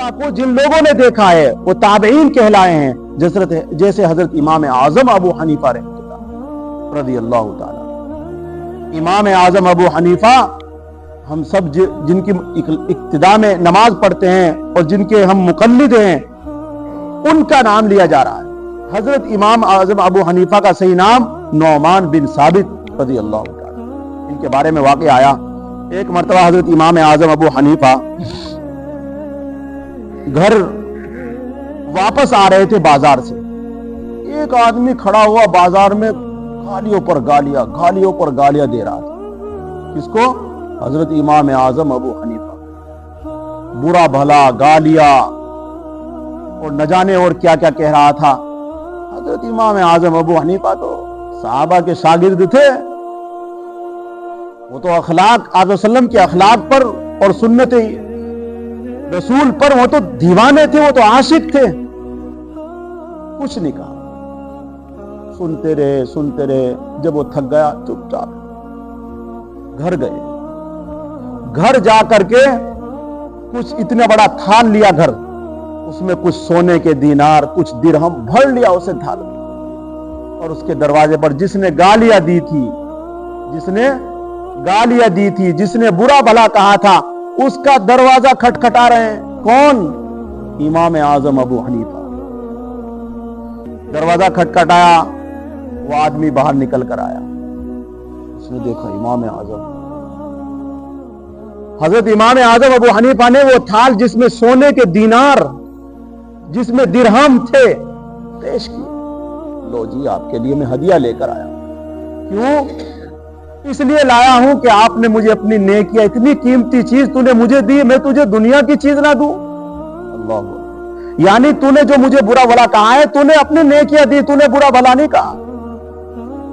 اللہ کو جن لوگوں نے دیکھا ہے وہ تابعین کہلائے ہیں، جیسے حضرت امام اعظم ابو حنیفہ رضی اللہ تعالی۔ امام اعظم ابو حنیفہ ہم سب جن کی اقتداء میں نماز پڑھتے ہیں اور جن کے ہم مقلد ہیں، ان کا نام لیا جا رہا ہے۔ حضرت امام اعظم ابو حنیفہ کا صحیح نام نعمان بن ثابت رضی اللہ تعالی۔ ان کے بارے میں واقعہ آیا، ایک مرتبہ حضرت امام اعظم ابو حنیفہ گھر واپس آ رہے تھے بازار سے، ایک آدمی کھڑا ہوا بازار میں گالیوں پر گالیاں دے رہا تھا۔ کس کو؟ حضرت امام اعظم ابو حنیفہ۔ برا بھلا گالیاں اور نہ جانے اور کیا کیا کہہ رہا تھا۔ حضرت امام اعظم ابو حنیفہ تو صحابہ کے شاگرد تھے، وہ تو اخلاق آدم وسلم کے اخلاق پر اور سنت رسول پر وہ تو دیوانے تھے، وہ تو عاشق تھے۔ کچھ نہیں کہا، سنتے رہے۔ جب وہ تھک گیا چپ چاپ گھر گئے۔ گھر جا کر کے کچھ اتنا بڑا تھال لیا گھر، اس میں کچھ سونے کے دینار، کچھ درہم بھر لیا اسے تھال میں، اور اس کے دروازے پر جس نے گالیاں دی تھی، جس نے برا بھلا کہا تھا، اس کا دروازہ کھٹکھٹا رہے ہیں۔ کون؟ امام اعظم ابو حنیفہ۔ دروازہ کھٹکھٹایا، وہ آدمی باہر نکل کر آیا، اس نے دیکھا امام اعظم۔ حضرت امام اعظم ابو حنیفہ نے وہ تھال جس میں سونے کے دینار، جس میں درہم تھے، پیش کیے۔ لو جی، آپ کے لیے میں ہدیہ لے کر آیا۔ کیوں؟ اس لیے لایا ہوں کہ آپ نے مجھے اپنی نیکیاں، اتنی قیمتی چیز تو نے مجھے دی، میں تجھے دنیا کی چیز نہ دوں۔ اللہ، یعنی تو نے جو مجھے برا بھلا کہا ہے، تو نے اپنی نیکیاں دی، تو نے برا بھلا نہیں کہا۔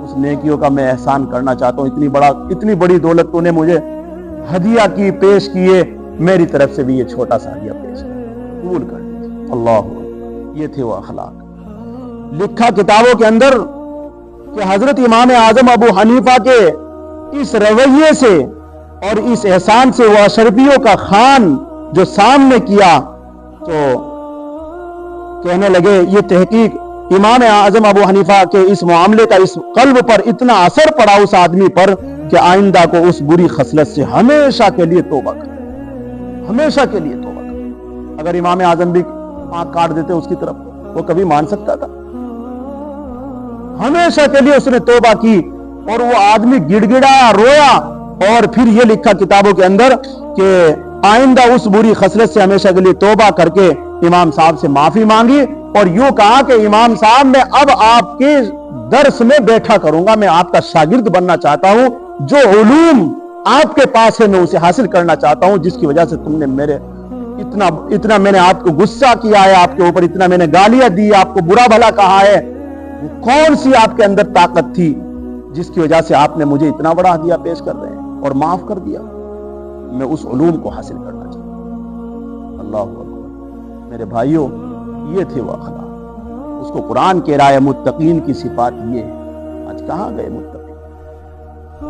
اس نیکیوں کا میں احسان کرنا چاہتا ہوں، اتنی بڑی دولت تو نے مجھے ہدیہ کی، پیش کیے، میری طرف سے بھی یہ چھوٹا سا ہدیہ پیش کیا، قبول کر لیجیے۔ اللہ، یہ تھے وہ اخلاق۔ لکھا کتابوں کے اندر کہ حضرت امام اعظم ابو حنیفہ کے اس رویے سے اور اس احسان سے وہ اشرفیوں کا خوان جو سامنے کیا، تو کہنے لگے یہ تحقیق امام اعظم ابو حنیفہ کے اس معاملے کا اس قلب پر اتنا اثر پڑا اس آدمی پر کہ آئندہ کو اس بری خصلت سے ہمیشہ کے لیے توبہ کرے، ہمیشہ کے لیے توبہ کرے۔ اگر امام اعظم بھی آنکھ کاٹ دیتے اس کی طرف، وہ کبھی مان سکتا تھا؟ ہمیشہ کے لیے اس نے توبہ کی، اور وہ آدمی گڑ گڑایا، رویا، اور پھر یہ لکھا کتابوں کے اندر کہ آئندہ اس بری خصلت سے ہمیشہ کے لیے توبہ کر کے امام صاحب سے معافی مانگی، اور یوں کہا کہ امام صاحب میں اب آپ کے درس میں بیٹھا کروں گا، میں آپ کا شاگرد بننا چاہتا ہوں، جو علوم آپ کے پاس ہے میں اسے حاصل کرنا چاہتا ہوں، جس کی وجہ سے تم نے میرے اتنا میں نے آپ کو غصہ کیا ہے، آپ کے اوپر اتنا میں نے گالیاں دی، آپ کو برا بھلا کہا ہے، وہ کون سی آپ کے اندر طاقت تھی جس کی وجہ سے آپ نے مجھے اتنا بڑا ہدیہ پیش کر رہے ہیں اور معاف کر دیا؟ میں اس علوم کو حاصل کرنا چاہتا ہوں۔ اللہ اکبر۔ میرے بھائیوں، یہ تھے وہ اخلاق۔ اس کو قرآن کہہ رہا ہے متقین کی صفات یہ ہے۔ آج کہاں گئے متقین؟